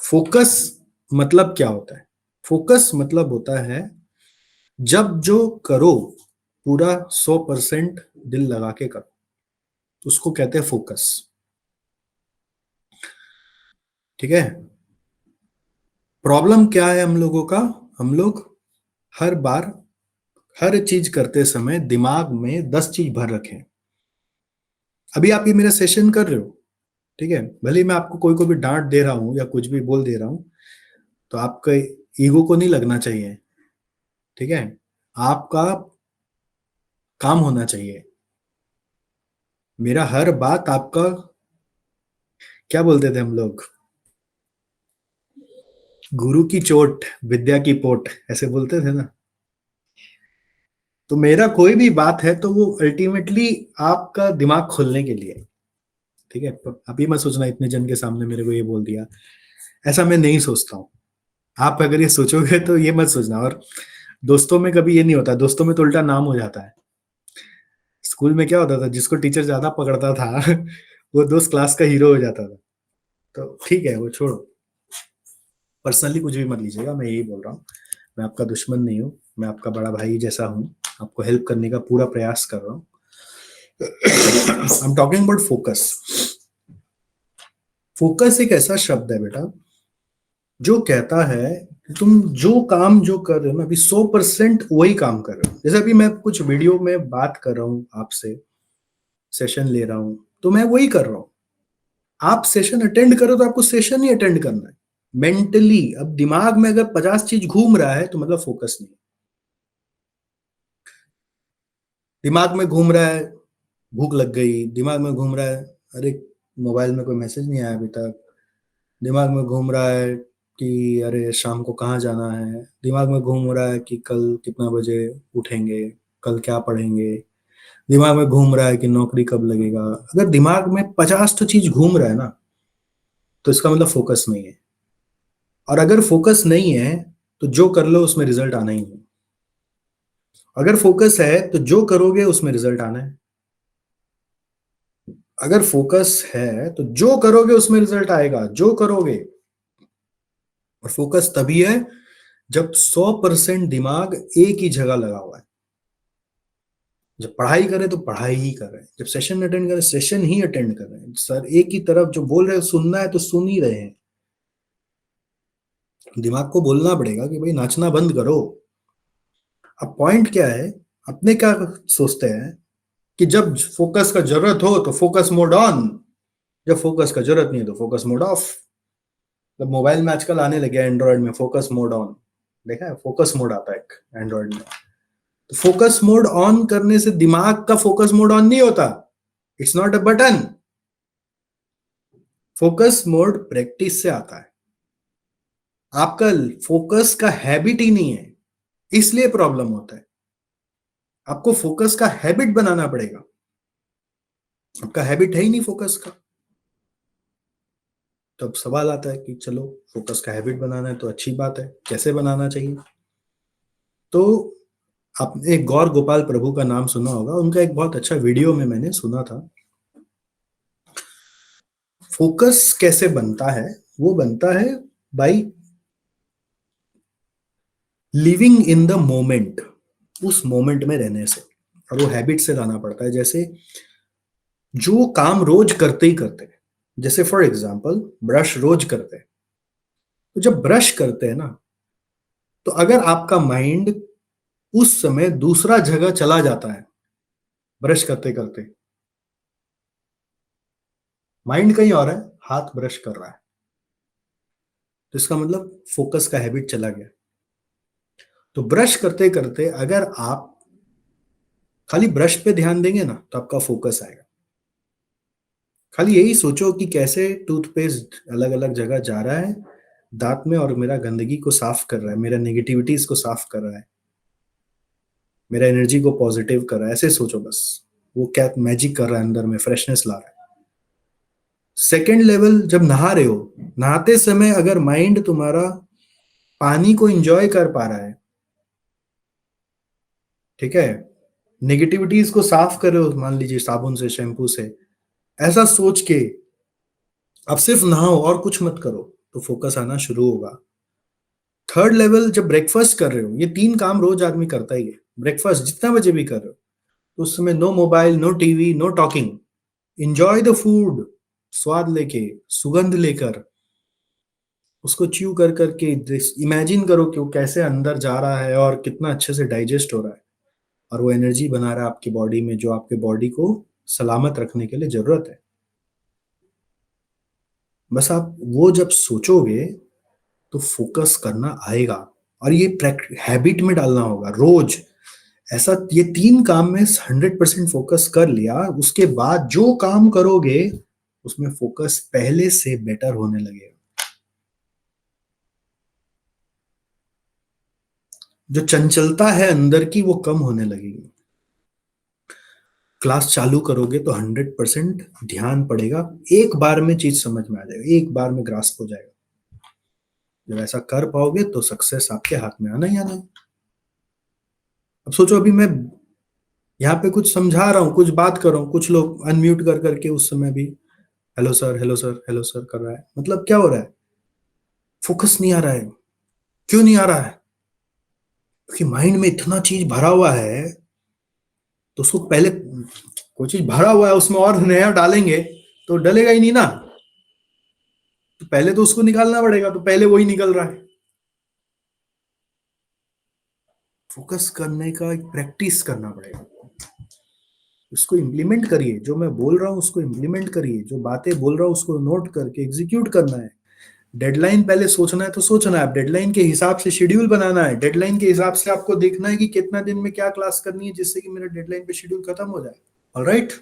Focus मतलब क्या होता है? फोकस मतलब होता है जब जो करो पूरा 100% दिल लगा के करो, उसको कहते हैं फोकस। ठीक है। प्रॉब्लम क्या है हम लोगों का? हम लोग हर बार हर चीज करते समय दिमाग में 10 चीज भर रखे हैं। अभी आप ये मेरा सेशन कर रहे हो, ठीक है, भले ही मैं आपको कोई को भी डांट दे रहा हूं या कुछ भी बोल दे रहा हूं, तो आपका ईगो को नहीं लगना चाहिए। ठीक है। आपका काम होना चाहिए। मेरा हर बात आपका, क्या बोलते थे हम लोग, गुरु की चोट विद्या की पोट, ऐसे बोलते थे ना। तो मेरा कोई भी बात है तो वो अल्टीमेटली आपका दिमाग खोलने के लिए है। ठीक है। अभी मत सोचना इतने जन के सामने मेरे को ये बोल दिया, ऐसा मैं नहीं सोचता हूँ। आप अगर ये सोचोगे तो ये मत सोचना। और दोस्तों में कभी ये नहीं होता, दोस्तों में तो उल्टा नाम हो जाता है। स्कूल में क्या होता था, जिसको टीचर ज्यादा पकड़ता था वो दोस्त क्लास का हीरो हो जाता था। तो ठीक है, वो छोड़ो। पर्सनली कुछ भी मत लीजिएगा, मैं यही बोल रहा हूँ। मैं आपका दुश्मन नहीं हूँ, मैं आपका बड़ा भाई जैसा हूँ। आपको हेल्प करने का पूरा प्रयास कर रहा हूँ। I am talking about focus. Focus एक ऐसा शब्द है बेटा जो कहता है कि तुम जो काम जो कर रहे हो ना, अभी 100% वही काम कर रहे हो। जैसे अभी मैं कुछ वीडियो में बात कर रहा हूँ आपसे, सेशन ले रहा हूँ, तो मैं वही कर रहा हूँ। आप सेशन अटेंड करो तो आपको सेशन ही अटेंड करना है मेंटली। अब दिमाग में अगर 50 चीज घूम रहा है तो मतलब फोकस नहीं। दिमाग में घूम रहा है भूख लग गई, दिमाग में घूम रहा है अरे मोबाइल में कोई मैसेज नहीं आया अभी तक, दिमाग में घूम रहा है कि अरे शाम को कहाँ जाना है, दिमाग में घूम रहा है कि कल कितना बजे उठेंगे, कल क्या पढ़ेंगे, दिमाग में घूम रहा है कि नौकरी कब लगेगा। अगर दिमाग में 50 तो चीज घूम रहा है ना, तो इसका मतलब फोकस नहीं है। और अगर फोकस नहीं है तो जो कर लो उसमें रिजल्ट आना ही नहीं। अगर फोकस है तो जो करोगे उसमें रिजल्ट आना है। अगर फोकस है तो जो करोगे उसमें रिजल्ट आएगा, जो करोगे। और फोकस तभी है जब 100% दिमाग एक ही जगह लगा हुआ है। जब पढ़ाई करें तो पढ़ाई ही कर रहे हैं, जब सेशन अटेंड करें सेशन ही अटेंड कर रहे हैं। सर एक ही तरफ जो बोल रहे हैं सुनना है तो सुन ही रहे हैं। दिमाग को बोलना पड़ेगा कि भाई नाचना बंद करो। अब पॉइंट क्या है, अपने क्या सोचते हैं कि जब फोकस का जरूरत हो तो फोकस मोड ऑन, जब फोकस का जरूरत नहीं है तो फोकस मोड ऑफ। मतलब मोबाइल में आजकल आने लगे एंड्रॉइड में फोकस मोड ऑन, देखा है? फोकस मोड आता है एंड्रॉइड में। तो फोकस मोड ऑन करने से दिमाग का फोकस मोड ऑन नहीं होता। It's not a button. Focus mode practice से आता है। आपका फोकस का हैबिट ही नहीं है, इसलिए प्रॉब्लम होता है। आपको फोकस का हैबिट बनाना पड़ेगा। आपका हैबिट है ही नहीं फोकस का। तो अब सवाल आता है कि चलो फोकस का हैबिट बनाना है तो अच्छी बात है, कैसे बनाना चाहिए? तो आपने एक गौर गोपाल प्रभु का नाम सुना होगा, उनका एक बहुत अच्छा वीडियो में मैंने सुना था। फोकस कैसे बनता है? वो बनता है by living in the moment, उस मोमेंट में रहने से। और वो हैबिट से लाना पड़ता है। जैसे जो काम रोज करते ही करते हैं, जैसे फॉर एग्जाम्पल ब्रश रोज करते हैं, तो जब ब्रश करते हैं ना, तो अगर आपका माइंड उस समय दूसरा जगह चला जाता है, ब्रश करते करते माइंड कहीं और है, हाथ ब्रश कर रहा है, तो इसका मतलब फोकस का हैबिट चला गया। तो ब्रश करते करते अगर आप खाली ब्रश पे ध्यान देंगे ना तो आपका फोकस आएगा। खाली यही सोचो कि कैसे टूथपेस्ट अलग अलग जगह जा रहा है दांत में, और मेरा गंदगी को साफ कर रहा है, मेरा नेगेटिविटीज को साफ कर रहा है, मेरा एनर्जी को पॉजिटिव कर रहा है। ऐसे सोचो बस। वो क्या मैजिक कर रहा है, अंदर में फ्रेशनेस ला रहा है। सेकेंड लेवल, जब नहा रहे हो, नहाते समय अगर माइंड तुम्हारा पानी को एंजॉय कर पा रहा है, ठीक है, नेगेटिविटीज को साफ कर रहे हो, मान लीजिए साबुन से शैम्पू से, ऐसा सोच के अब सिर्फ नहाओ और कुछ मत करो, तो फोकस आना शुरू होगा। थर्ड लेवल, जब ब्रेकफास्ट कर रहे हो, ये 3 काम रोज आदमी करता ही है। ब्रेकफास्ट जितना बजे भी कर रहे हो, तो उस समय no mobile, no TV, no talking, enjoy the food, स्वाद लेके, सुगंध लेकर, उसको च्यू कर करके इमेजिन करो कि वो कैसे अंदर जा रहा है और कितना अच्छे से डाइजेस्ट हो रहा है, और वो एनर्जी बना रहा है आपकी बॉडी में, जो आपके बॉडी को सलामत रखने के लिए जरूरत है। बस आप वो जब सोचोगे तो फोकस करना आएगा, और ये हैबिट में डालना होगा रोज। ऐसा ये 3 काम में 100% फोकस कर लिया, उसके बाद जो काम करोगे उसमें फोकस पहले से बेटर होने लगेगा। जो चंचलता है अंदर की वो कम होने लगेगी। क्लास चालू करोगे तो 100% ध्यान पड़ेगा, एक बार में चीज समझ में आ जाएगा, एक बार में ग्रास्प हो जाएगा। जब ऐसा कर पाओगे तो सक्सेस आपके हाथ में आना ही आना है। अब सोचो, अभी मैं यहाँ पे कुछ समझा रहा हूँ, कुछ बात कर रहा हूँ, कुछ लोग अनम्यूट कर करके उस समय भी hello sir, hello sir, hello sir कर रहा है। मतलब क्या हो रहा है? फोकस नहीं आ रहा है। क्यों नहीं आ रहा है? क्योंकि माइंड में इतना चीज भरा हुआ है, तो उसको पहले, कोई चीज भरा हुआ है उसमें और नया डालेंगे तो डलेगा ही नहीं ना। तो पहले तो उसको निकालना पड़ेगा, तो पहले वही निकल रहा है। फोकस करने का एक प्रैक्टिस करना पड़ेगा। उसको इम्प्लीमेंट करिए, जो मैं बोल रहा हूँ उसको इम्प्लीमेंट करिए, जो बातें बोल रहा हूँ उसको नोट करके एग्जीक्यूट करना है। डेडलाइन पहले सोचना है तो सोचना है, डेडलाइन के हिसाब से शेड्यूल बनाना है, डेडलाइन के हिसाब से आपको देखना है कि कितना दिन में क्या क्लास करनी है, जिससे कि मेरा डेडलाइन पे शेड्यूल खत्म हो जाए। ऑलराइट।